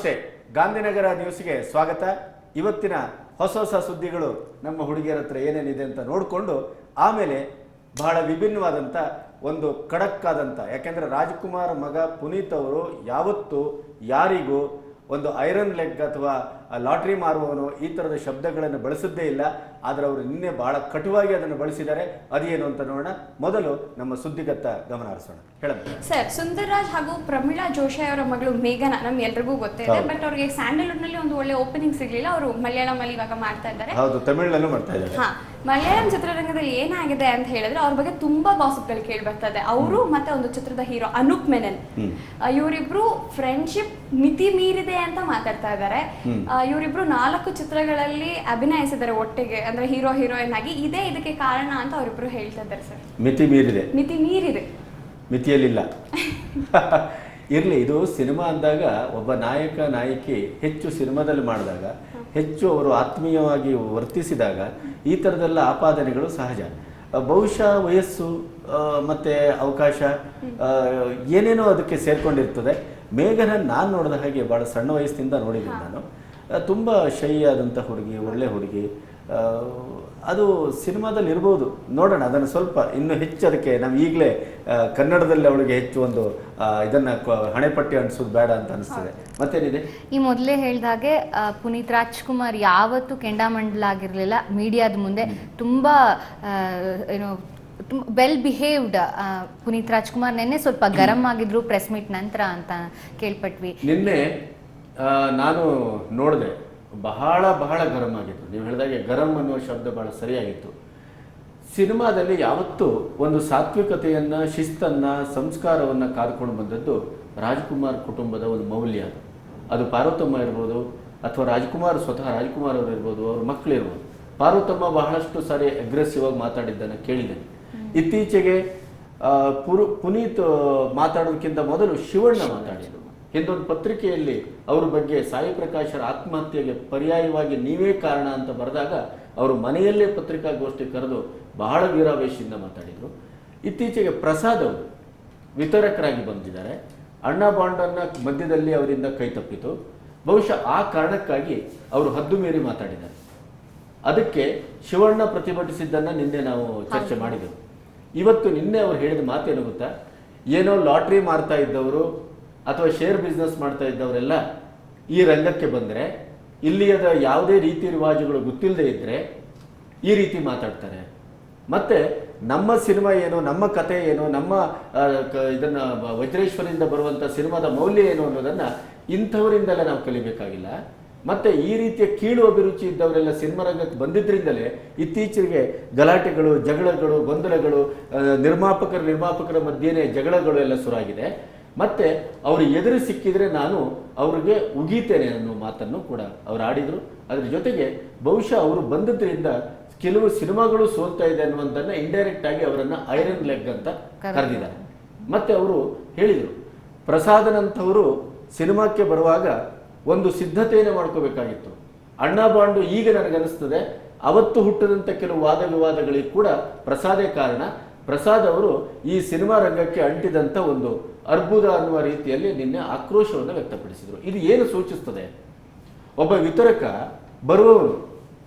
ನಮಸ್ತೆ, ಗಾಂಧಿನಗರ ನ್ಯೂಸ್ಗೆ ಸ್ವಾಗತ. ಇವತ್ತಿನ ಹೊಸ ಹೊಸ ಸುದ್ದಿಗಳು ನಮ್ಮ ಹುಡುಗಿಯರ ಹತ್ರ ಏನೇನಿದೆ ಅಂತ ನೋಡಿಕೊಂಡು ಆಮೇಲೆ ಬಹಳ ವಿಭಿನ್ನವಾದಂಥ ಒಂದು ಖಡಕ್ ಆದಂಥ, ಯಾಕೆಂದರೆ ರಾಜ್ಕುಮಾರ್ ಮಗ ಪುನೀತ್ ಅವರು ಯಾವತ್ತೂ ಯಾರಿಗೂ ಒಂದು ಐರನ್ ಲೆಗ್ ಅಥವಾ ಲಾಟ್ರಿ ಮಾರುವವನು ಈ ಥರದ ಶಬ್ದಗಳನ್ನು ಬಳಸಿದ್ದೇ ಇಲ್ಲ. ಆದರೆ ಅವರು ನಿನ್ನೆ ಬಹಳ ಕಟುವಾಗಿ ಅದನ್ನು ಬಳಸಿದ್ದಾರೆ. ಅದೇನು ಅಂತ ನೋಡೋಣ. ಮೊದಲು ನಮ್ಮ ಸುದ್ದಿಗತ್ತ ಗಮನ ಹರಿಸೋಣ. ಹೇಳಬೇಕು ಸರ್, ಸುಂದರ್ರಾಜ್ ಹಾಗೂ ಪ್ರಮೀಳಾ ಜೋಶಿ ಅವರ ಮಗಳು ಮೇಘನಾ ನಮ್ಗೆ ಎಲ್ರಿಗೂ ಗೊತ್ತಿದೆ. ಬಟ್ ಅವ್ರಿಗೆ ಸ್ಯಾಂಡಲ್ವುಡ್ ನಲ್ಲಿ ಒಂದು ಒಳ್ಳೆ ಓಪನಿಂಗ್ ಸಿಗ್ಲಿಲ್ಲ. ಅವರು ಮಲಯಾಳಂ ಅಲ್ಲಿ ಇವಾಗ ಮಾಡ್ತಾ ಇದ್ದಾರೆ. ಹೌದು, ತಮಿಳ್ನಲ್ಲೂ ಮಾಡ್ತಾ ಇದ್ದಾರೆ. ಹಾ, ಮಲಯಾಳಂ ಚಿತ್ರರಂಗದಲ್ಲಿ ಏನಾಗಿದೆ ಅಂತ ಹೇಳಿದ್ರೆ ಅವ್ರ ಬಗ್ಗೆ ತುಂಬಾ ಗಾಸಿಪ್ಗಳು ಕೇಳಿ ಬರ್ತಾ ಇದೆ. ಅವರು ಮತ್ತೆ ಒಂದು ಚಿತ್ರದ ಹೀರೋ ಅನೂಪ್ ಮೆನನ್, ಇವರಿಬ್ರು ಫ್ರೆಂಡ್ಶಿಪ್ ಮಿತಿ ಮೀರಿದೆ ಅಂತ ಮಾತಾಡ್ತಾ ಇದ್ದಾರೆ. ಇವರಿಬ್ರು 4 ಚಿತ್ರಗಳಲ್ಲಿ ಅಭಿನಯಿಸಿದ್ದಾರೆ ಒಟ್ಟಿಗೆ, ಅಂದ್ರೆ ಹೀರೋ ಹೀರೋಯಿನ್ ಆಗಿ. ಇದೇ ಇದಕ್ಕೆ ಕಾರಣ ಅಂತ ಅವರಿಬ್ರು ಹೇಳ್ತಾ ಇದ್ದಾರೆ. ಸರ್, ಮಿತಿ ಮೀರಿದೆ, ಮಿತಿ ಮೀರಿದೆ, ಮಿತಿಯಲ್ಲಿಲ್ಲ. ಇರಲಿ, ಇದು ಸಿನಿಮಾ ಅಂದಾಗ ಒಬ್ಬ ನಾಯಕ ನಾಯಕಿ ಹೆಚ್ಚು ಸಿನಿಮಾದಲ್ಲಿ ಮಾಡಿದಾಗ, ಹೆಚ್ಚು ಅವರು ಆತ್ಮೀಯವಾಗಿ ವರ್ತಿಸಿದಾಗ ಈ ಥರದೆಲ್ಲ ಆಪಾದನೆಗಳು ಸಹಜ. ಬಹುಶಃ ವಯಸ್ಸು ಮತ್ತು ಅವಕಾಶ ಏನೇನೋ ಅದಕ್ಕೆ ಸೇರ್ಕೊಂಡಿರ್ತದೆ. ಮೇಘನ ನಾನು ನೋಡಿದ ಹಾಗೆ ಭಾಳ ಸಣ್ಣ ವಯಸ್ಸಿನಿಂದ ನೋಡಿದ್ದೀನಿ ನಾನು. ತುಂಬ ಶೈ ಆದಂಥ ಹುಡುಗಿ, ಒಳ್ಳೆ ಹುಡುಗಿ. ಅದು ಸಿನಿಮಾದಲ್ಲಿ ಇರ್ಬೋದು, ನೋಡೋಣ. ಅದನ್ನು ಸ್ವಲ್ಪ ಇನ್ನೂ ಹೆಚ್ಚು ಅದಕ್ಕೆ ನಾವು ಈಗಲೇ ಕನ್ನಡದಲ್ಲಿ ಅವಳಿಗೆ ಹೆಚ್ಚು ಒಂದು ಇದನ್ನು ಹಣೆಪಟ್ಟಿ ಅಂಟಿಸೋದು ಬೇಡ ಅಂತ ಅನಿಸ್ತದೆ. ಮತ್ತೇನಿದೆ? ಈ ಮೊದಲೇ ಹೇಳಿದಾಗೆ ಪುನೀತ್ ರಾಜ್ಕುಮಾರ್ ಯಾವತ್ತೂ ಕೆಂಡಾಮಂಡಲ ಆಗಿರಲಿಲ್ಲ ಮೀಡಿಯಾದ ಮುಂದೆ. ತುಂಬ ಏನೋ ವೆಲ್ ಬಿಹೇವ್ಡ್ ಪುನೀತ್ ರಾಜ್ಕುಮಾರ್. ನಿನ್ನೆ ಸ್ವಲ್ಪ ಗರಂ ಆಗಿದ್ರು ಪ್ರೆಸ್ ಮೀಟ್ ನಂತರ ಅಂತ ಕೇಳ್ಪಟ್ವಿ. ನಿನ್ನೆ ನಾನು ನೋಡಿದೆ, ಬಹಳ ಬಹಳ ಗರಂ ಆಗಿತ್ತು. ನೀವು ಹೇಳಿದಾಗೆ ಗರಂ ಅನ್ನುವ ಶಬ್ದ ಬಹಳ ಸರಿಯಾಗಿತ್ತು. ಸಿನಿಮಾದಲ್ಲಿ ಯಾವತ್ತೂ ಒಂದು ಸಾತ್ವಿಕತೆಯನ್ನು, ಶಿಸ್ತನ್ನು, ಸಂಸ್ಕಾರವನ್ನು ಕಾದ್ಕೊಂಡು ಬಂದದ್ದು ರಾಜ್ಕುಮಾರ್ ಕುಟುಂಬದ ಒಂದು ಮೌಲ್ಯ. ಅದು ಪಾರ್ವತಮ್ಮ ಇರ್ಬೋದು, ಅಥವಾ ರಾಜ್ಕುಮಾರ್ ಸ್ವತಃ ರಾಜ್ಕುಮಾರ್ ಅವರು ಇರ್ಬೋದು, ಅವ್ರ ಮಕ್ಕಳಿರ್ಬೋದು. ಪಾರ್ವತಮ್ಮ ಬಹಳಷ್ಟು ಸಾರಿ ಅಗ್ರೆಸಿವ್ ಆಗಿ ಮಾತಾಡಿದ್ದನ್ನು ಕೇಳಿದ್ದೇನೆ. ಇತ್ತೀಚೆಗೆ ಪುನೀತ್ ಮಾತಾಡೋದಕ್ಕಿಂತ ಮೊದಲು ಶಿವಣ್ಣ ಮಾತಾಡಿದರು. ಹಿಂದೊಂದು ಪತ್ರಿಕೆಯಲ್ಲಿ ಅವ್ರ ಬಗ್ಗೆ ಸಾಯಿ ಪ್ರಕಾಶರ ಆತ್ಮಹತ್ಯೆಗೆ ಪರ್ಯಾಯವಾಗಿ ನೀವೇ ಕಾರಣ ಅಂತ ಬರೆದಾಗ ಅವರು ಮನೆಯಲ್ಲೇ ಪತ್ರಿಕಾಗೋಷ್ಠಿ ಕರೆದು ಬಹಳ ವೀರಾವೇಶದಿಂದ ಮಾತಾಡಿದರು. ಇತ್ತೀಚೆಗೆ ಪ್ರಸಾದ್ ಅವರು ವಿತರಕರಾಗಿ ಬಂದಿದ್ದಾರೆ. ಅಣ್ಣ ಬಾಂಡನ್ನ ಮಧ್ಯದಲ್ಲಿ ಅವರಿಂದ ಕೈ ತಪ್ಪಿತು. ಬಹುಶಃ ಆ ಕಾರಣಕ್ಕಾಗಿ ಅವರು ಹದ್ದು ಮೀರಿ ಮಾತಾಡಿದ್ದಾರೆ. ಅದಕ್ಕೆ ಶಿವಣ್ಣ ಪ್ರತಿಭಟಿಸಿದ್ದನ್ನು ನಿನ್ನೆ ನಾವು ಚರ್ಚೆ ಮಾಡಿದೆವು. ಇವತ್ತು ನಿನ್ನೆ ಅವ್ರು ಹೇಳಿದ ಮಾತೇನು ಗೊತ್ತಾ? ಏನೋ ಲಾಟ್ರಿ ಮಾರ್ತಾ ಇದ್ದವರು ಅಥವಾ ಶೇರ್ ಬಿಸ್ನೆಸ್ ಮಾಡ್ತಾ ಇದ್ದವರೆಲ್ಲ ಈ ರಂಗಕ್ಕೆ ಬಂದರೆ, ಇಲ್ಲಿಯದ ಯಾವುದೇ ರೀತಿ ರಿವಾಜುಗಳು ಗೊತ್ತಿಲ್ಲದೆ ಇದ್ದರೆ ಈ ರೀತಿ ಮಾತಾಡ್ತಾರೆ. ಮತ್ತು ನಮ್ಮ ಸಿನಿಮಾ ಏನು, ನಮ್ಮ ಕತೆ ಏನು, ನಮ್ಮ ಇದನ್ನು ವಜ್ರೇಶ್ವರಿಂದ ಬರುವಂಥ ಸಿನಿಮಾದ ಮೌಲ್ಯ ಏನು ಅನ್ನೋದನ್ನು ಇಂಥವರಿಂದಲೇ ನಾವು ಕಲಿಬೇಕಾಗಿಲ್ಲ. ಮತ್ತು ಈ ರೀತಿಯ ಕೀಳು ಅಭಿರುಚಿ ಇದ್ದವರೆಲ್ಲ ಸಿನಿಮಾ ರಂಗಕ್ಕೆ ಬಂದಿದ್ದರಿಂದಲೇ ಇತ್ತೀಚೆಗೆ ಗಲಾಟೆಗಳು, ಜಗಳಗಳು, ಗೊಂದಲಗಳು, ನಿರ್ಮಾಪಕರ ಮಧ್ಯೆನೇ ಜಗಳಗಳು ಎಲ್ಲ ಶುರುವಾಗಿದೆ. ಮತ್ತು ಅವರು ಎದುರು ಸಿಕ್ಕಿದರೆ ನಾನು ಅವ್ರಿಗೆ ಉಗೀತೇನೆ ಅನ್ನೋ ಮಾತನ್ನು ಕೂಡ ಅವ್ರು ಆಡಿದರು. ಅದ್ರ ಜೊತೆಗೆ ಬಹುಶಃ ಅವರು ಬಂದದ್ರಿಂದ ಕೆಲವು ಸಿನಿಮಾಗಳು ಸೋಲ್ತಾ ಇದೆ ಅನ್ನುವಂಥದ್ದನ್ನ ಇಂಡೈರೆಕ್ಟ್ ಆಗಿ ಅವರನ್ನು ಐರನ್ ಲೆಗ್ ಅಂತ ಕರೆದಿದ್ದಾರೆ. ಮತ್ತು ಅವರು ಹೇಳಿದರು, ಪ್ರಸಾದನಂಥವರು ಸಿನಿಮಾಕ್ಕೆ ಬರುವಾಗ ಒಂದು ಸಿದ್ಧತೆಯನ್ನು ಮಾಡ್ಕೋಬೇಕಾಗಿತ್ತು. ಅಣ್ಣ ಬಾಂಡು ಈಗ ನನಗನ್ನಿಸ್ತದೆ ಅವತ್ತು ಹುಟ್ಟಿದಂಥ ಕೆಲವು ವಾದ ವಿವಾದಗಳಿಗೆ ಕೂಡ ಪ್ರಸಾದೇ ಕಾರಣ. ಪ್ರಸಾದ್ ಅವರು ಈ ಸಿನಿಮಾ ರಂಗಕ್ಕೆ ಅಂಟಿದಂಥ ಒಂದು ಅರ್ಬುದ ಅನ್ನುವ ರೀತಿಯಲ್ಲಿ ನಿನ್ನೆ ಆಕ್ರೋಶವನ್ನು ವ್ಯಕ್ತಪಡಿಸಿದರು. ಇದು ಏನು ಸೂಚಿಸ್ತದೆ? ಒಬ್ಬ ವಿತರಕ ಬರುವವರು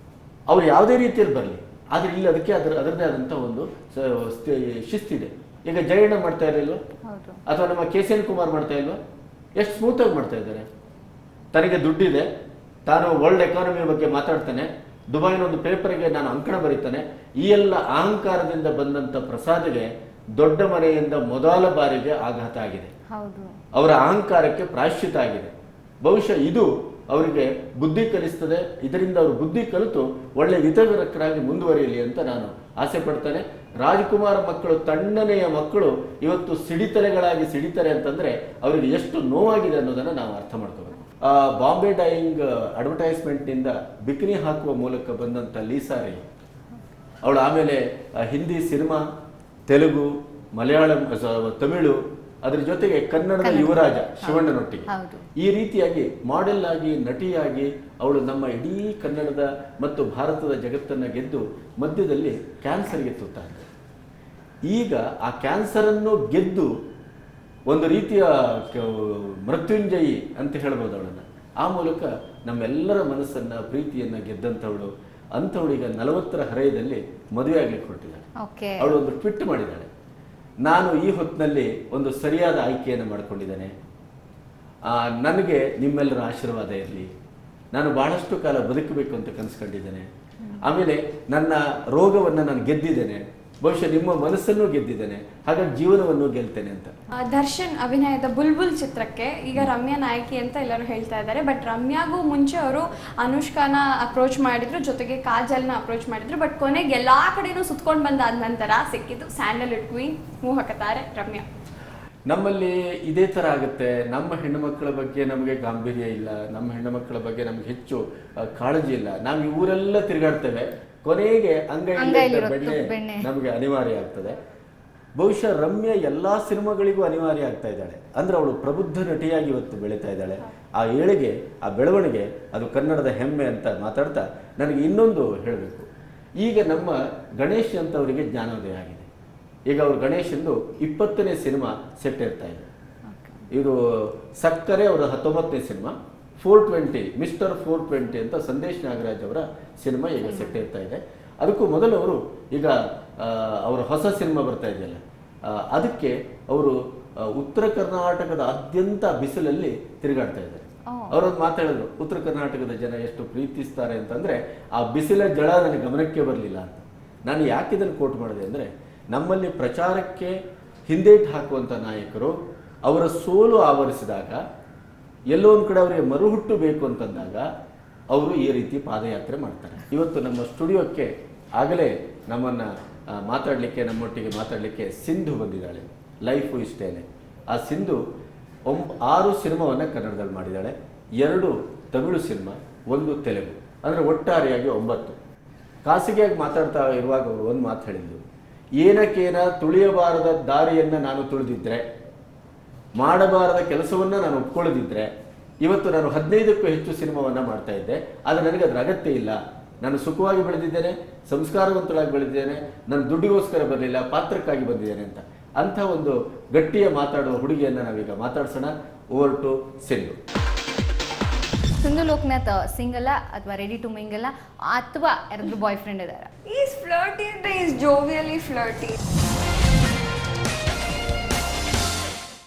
ಅವ್ರು ಯಾವುದೇ ರೀತಿಯಲ್ಲಿ ಬರಲಿ, ಆದರೆ ಇಲ್ಲಿ ಅದಕ್ಕೆ ಅದರದ್ದೇ ಆದಂಥ ಒಂದು ಶಿಸ್ತಿದೆ. ಈಗ ಜಯಣ್ಣ ಮಾಡ್ತಾ ಇರಲಿಲ್ವಾ, ಅಥವಾ ನಮ್ಮ KCN ಕುಮಾರ್ ಮಾಡ್ತಾ ಇಲ್ವಾ? ಎಷ್ಟು ಸ್ಮೂತಾಗಿ ಮಾಡ್ತಾ ಇದ್ದಾರೆ. ತನಗೆ ದುಡ್ಡಿದೆ, ತಾನು ವರ್ಲ್ಡ್ ಎಕಾನಮಿ ಬಗ್ಗೆ ಮಾತಾಡ್ತಾನೆ, ದುಬೈನ ಒಂದು ಪೇಪರ್ಗೆ ನಾನು ಅಂಕಣ ಬರೀತಾನೆ. ಈ ಎಲ್ಲ ಅಹಂಕಾರದಿಂದ ಬಂದಂಥ ಪ್ರಸಾದ್ಗೆ ದೊಡ್ಡ ಮನೆಯಿಂದ ಮೊದಲ ಬಾರಿಗೆ ಆಘಾತ ಆಗಿದೆ. ಅವರ ಅಹಂಕಾರಕ್ಕೆ ಪ್ರಾಯಶ್ಚಿತ ಆಗಿದೆ. ಬಹುಶಃ ಇದು ಅವರಿಗೆ ಬುದ್ಧಿ ಕಲಿಸ್ತದೆ. ಇದರಿಂದ ಅವರು ಬುದ್ಧಿ ಕಲಿತು ಒಳ್ಳೆ ವಿತರಕರಾಗಿ ಮುಂದುವರಿಯಲಿ ಅಂತ ನಾನು ಆಸೆ ಪಡ್ತೇನೆ. ರಾಜ್ಕುಮಾರ್ ಮಕ್ಕಳು, ತಣ್ಣನೆಯ ಮಕ್ಕಳು ಇವತ್ತು ಸಿಡಿತಾರೆ ಅಂತಂದ್ರೆ ಅವರಿಗೆ ಎಷ್ಟು ನೋವಾಗಿದೆ ಅನ್ನೋದನ್ನು ನಾವು ಅರ್ಥ ಮಾಡ್ಕೋಬೇಕು. ಬಾಂಬೆ ಡೈಯಿಂಗ್ ಅಡ್ವರ್ಟೈಸ್ಮೆಂಟ್ನಿಂದ ಬಿಕಿನಿ ಹಾಕುವ ಮೂಲಕ ಬಂದಂಥ ಲೀಸಾ ರೈ ಅವಳು ಆಮೇಲೆ ಹಿಂದಿ ಸಿನಿಮಾ, ತೆಲುಗು, ಮಲಯಾಳಂ, ತಮಿಳು, ಅದರ ಜೊತೆಗೆ ಕನ್ನಡದ ಯುವರಾಜ ಶಿವಣ್ಣನೊಟ್ಟಿಗೆ ಈ ರೀತಿಯಾಗಿ ಮಾಡೆಲ್ ಆಗಿ, ನಟಿಯಾಗಿ ಅವಳು ನಮ್ಮ ಇಡೀ ಕನ್ನಡದ ಮತ್ತು ಭಾರತದ ಜಗತ್ತನ್ನು ಗೆದ್ದು ಮಧ್ಯದಲ್ಲಿ ಕ್ಯಾನ್ಸರ್ಗೆ ತುತ್ತಾಗಿದೆ. ಈಗ ಆ ಕ್ಯಾನ್ಸರನ್ನು ಗೆದ್ದು ಒಂದು ರೀತಿಯ ಮೃತ್ಯುಂಜಯಿ ಅಂತ ಹೇಳ್ಬೋದು ಅವಳನ್ನು. ಆ ಮೂಲಕ ನಮ್ಮೆಲ್ಲರ ಮನಸ್ಸನ್ನು ಪ್ರೀತಿಯನ್ನು ಗೆದ್ದಂಥವಳು. ಅಂಥವಳೀಗ 40ರ ಹರೆಯದಲ್ಲಿ ಮದುವೆ ಆಗ್ಲಿಕ್ಕೆ ಹೊರಟಿದ್ದಾಳೆ. ಅವಳು ಒಂದು ಟ್ವಿಟ್ ಮಾಡಿದ್ದಾಳೆ, ನಾನು ಈ ಹೊತ್ತಿನಲ್ಲಿ ಒಂದು ಸರಿಯಾದ ಆಯ್ಕೆಯನ್ನು ಮಾಡಿಕೊಂಡಿದ್ದೇನೆ, ನನಗೆ ನಿಮ್ಮೆಲ್ಲರ ಆಶೀರ್ವಾದ ಇರಲಿ, ನಾನು ಬಹಳಷ್ಟು ಕಾಲ ಬದುಕಬೇಕು ಅಂತ ಕನಸ್ಕೊಂಡಿದ್ದೇನೆ, ಆಮೇಲೆ ನನ್ನ ರೋಗವನ್ನು ನಾನು ಗೆದ್ದಿದ್ದೇನೆ, ಬಹುಶಃ ನಿಮ್ಮ ಮನಸ್ಸನ್ನು ಗೆದ್ದಿದ್ದೇನೆ, ಹಾಗಾಗಿ ಜೀವನವನ್ನು ಗೆಲ್ತೇನೆ ಅಂತ. ದರ್ಶನ್ ಅಭಿನಯದ ಬುಲ್ಬುಲ್ ಚಿತ್ರಕ್ಕೆ ಈಗ ರಮ್ಯಾ ನಾಯಕಿ ಅಂತ ಎಲ್ಲರೂ ಹೇಳ್ತಾ ಇದ್ದಾರೆ. ಬಟ್ ರಮ್ಯಾಗೂ ಮುಂಚೆ ಅವರು ಅನುಷ್ಕಾನ ಅಪ್ರೋಚ್ ಮಾಡಿದ್ರು, ಜೊತೆಗೆ ಕಾಜಲ್ನ ಅಪ್ರೋಚ್ ಮಾಡಿದ್ರು. ಬಟ್ ಕೊನೆಗೆ ಎಲ್ಲಾ ಕಡೆನೂ ಸುತ್ಕೊಂಡು ಬಂದಾದ ನಂತರ ಸಿಕ್ಕಿದ್ದು ಸ್ಯಾಂಡಲ್ವುಡ್ ಕ್ವೀನ್ ಮೋಹಕ ತಾರೆ ರಮ್ಯಾ. ನಮ್ಮಲ್ಲಿ ಇದೇ ಥರ ಆಗುತ್ತೆ. ನಮ್ಮ ಹೆಣ್ಣುಮಕ್ಕಳ ಬಗ್ಗೆ ನಮಗೆ ಗಾಂಭೀರ್ಯ ಇಲ್ಲ, ನಮ್ಮ ಹೆಣ್ಣುಮಕ್ಕಳ ಬಗ್ಗೆ ನಮ್ಗೆ ಹೆಚ್ಚು ಕಾಳಜಿ ಇಲ್ಲ. ನಾವು ಈ ಊರೆಲ್ಲ ತಿರುಗಾಡ್ತೇವೆ, ಕೊನೆಗೆ ಅಂಗೈಯಲ್ಲಿ ಬೆಣ್ಣೆ ನಮಗೆ ಅನಿವಾರ್ಯ ಆಗ್ತದೆ. ಬಹುಶಃ ರಮ್ಯಾ ಎಲ್ಲ ಸಿನಿಮಾಗಳಿಗೂ ಅನಿವಾರ್ಯ ಆಗ್ತಾ ಇದ್ದಾಳೆ. ಅಂದ್ರೆ ಅವಳು ಪ್ರಬುದ್ಧ ನಟಿಯಾಗಿ ಇವತ್ತು ಬೆಳೀತಾ ಇದ್ದಾಳೆ. ಆ ಏಳಿಗೆ, ಆ ಬೆಳವಣಿಗೆ ಅದು ಕನ್ನಡದ ಹೆಮ್ಮೆ ಅಂತ ಮಾತಾಡ್ತಾ ನನಗೆ ಇನ್ನೊಂದು ಹೇಳಬೇಕು. ಈಗ ನಮ್ಮ ಗಣೇಶ್ ಅಂತವರಿಗೆ ಜ್ಞಾನೋದಯ ಆಗಿದೆ. ಈಗ ಅವ್ರು ಗಣೇಶಂದು 20ನೇ ಸಿನಿಮಾ ಸೆಟ್ ಇರ್ತಾ ಇದೆ. ಇದು ಸಕ್ಕರೆ ಅವರ 19ನೇ ಸಿನಿಮಾ 420 ಮಿಸ್ಟರ್ 420 ಅಂತ ಸಂದೇಶ್ ನಾಗರಾಜ್ ಅವರ ಸಿನಿಮಾ ಈಗ ಸೆಟ್ ಇರ್ತಾ ಇದೆ. ಅದಕ್ಕೂ ಮೊದಲು ಅವರು ಈಗ ಅವರ ಹೊಸ ಸಿನಿಮಾ ಬರ್ತಾ ಇದೆಯಲ್ಲ, ಅದಕ್ಕೆ ಅವರು ಉತ್ತರ ಕರ್ನಾಟಕದ ಆದ್ಯಂತ ಬಿಸಿಲಲ್ಲಿ ತಿರುಗಾಡ್ತಾ ಇದ್ದಾರೆ. ಅವರೊಂದು ಮಾತಾಡಿದ್ರು, ಉತ್ತರ ಕರ್ನಾಟಕದ ಜನ ಎಷ್ಟು ಪ್ರೀತಿಸ್ತಾರೆ ಅಂತಂದ್ರೆ ಆ ಬಿಸಿಲ ಜಳ ನನಗೆ ಗಮನಕ್ಕೆ ಬರಲಿಲ್ಲ ಅಂತ. ನಾನು ಯಾಕೆ ಇದನ್ನು ಕೋಟ್ ಮಾಡಿದೆ ಅಂದರೆ, ನಮ್ಮಲ್ಲಿ ಪ್ರಚಾರಕ್ಕೆ ಹಿಂದೇಟು ಹಾಕುವಂಥ ನಾಯಕರು ಅವರ ಸೋಲು ಆವರಿಸಿದಾಗ, ಎಲ್ಲೋ ಒಂದು ಕಡೆ ಅವರಿಗೆ ಮರುಹುಟ್ಟು ಬೇಕು ಅಂತಂದಾಗ ಅವರು ಈ ರೀತಿ ಪಾದಯಾತ್ರೆ ಮಾಡ್ತಾರೆ. ಇವತ್ತು ನಮ್ಮ ಸ್ಟುಡಿಯೋಕ್ಕೆ ಆಗಲೇ ನಮ್ಮನ್ನು ಮಾತಾಡಲಿಕ್ಕೆ, ನಮ್ಮೊಟ್ಟಿಗೆ ಮಾತಾಡಲಿಕ್ಕೆ ಸಿಂಧು ಬಂದಿದ್ದಾಳೆ. ಲೈಫು ಇಷ್ಟೇನೆ. ಆ ಸಿಂಧು 6 ಸಿನಿಮಾವನ್ನು ಕನ್ನಡದಲ್ಲಿ ಮಾಡಿದ್ದಾಳೆ, 2 ತಮಿಳು ಸಿನಿಮಾ, 1 ತೆಲುಗು, ಅಂದರೆ ಒಟ್ಟಾರೆಯಾಗಿ 9. ಖಾಸಗಿಯಾಗಿ ಮಾತಾಡ್ತಾ ಇರುವಾಗ ಅವರು ಒಂದು ಮಾತು ಹೇಳಿದ್ರು, ಏನಕ್ಕೇನ ತುಳಿಯಬಾರದ ದಾರಿಯನ್ನು ನಾನು ತುಳಿದಿದ್ರೆ, ಮಾಡಬಾರದ ಕೆಲಸವನ್ನು ನಾನು ಒಪ್ಕೊಳ್ಳದಿದ್ರೆ ಇವತ್ತು ನಾನು 15ಕ್ಕೂ ಹೆಚ್ಚು ಸಿನಿಮಾವನ್ನು ಮಾಡ್ತಾ ಇದ್ದೆ. ಆದರೆ ನನಗೆ ಅದರ ಅಗತ್ಯ ಇಲ್ಲ. ನಾನು ಸುಖವಾಗಿ ಬೆಳೆದಿದ್ದೇನೆ, ಸಂಸ್ಕಾರವಂತಳಾಗಿ ಬೆಳೆದಿದ್ದೇನೆ, ನಾನು ದುಡ್ಡಿಗೋಸ್ಕರ ಬರಲಿಲ್ಲ, ಪಾತ್ರಕ್ಕಾಗಿ ಬಂದಿದ್ದೇನೆ ಅಂತ. ಅಂಥ ಒಂದು ಗಟ್ಟಿಯ ಮಾತಾಡುವ ಹುಡುಗಿಯನ್ನು ನಾವೀಗ ಮಾತಾಡ್ಸೋಣ. Over to Sindhu. Sindhu Lokanath single ಅಥವಾ ರೆಡಿ ಟು ಮಿಂಗಲ್ ಅಥವಾ ಯಾರಾದ್ರೂ ಬಾಯ್ ಫ್ರೆಂಡ್ ಇದಾರ? ಈಸ್ ಫ್ಲರ್ಟಿ ಅಂದ್ರೆ ಈಸ್ ಜೋವಿಯಲಿ ಫ್ಲರ್ಟಿ.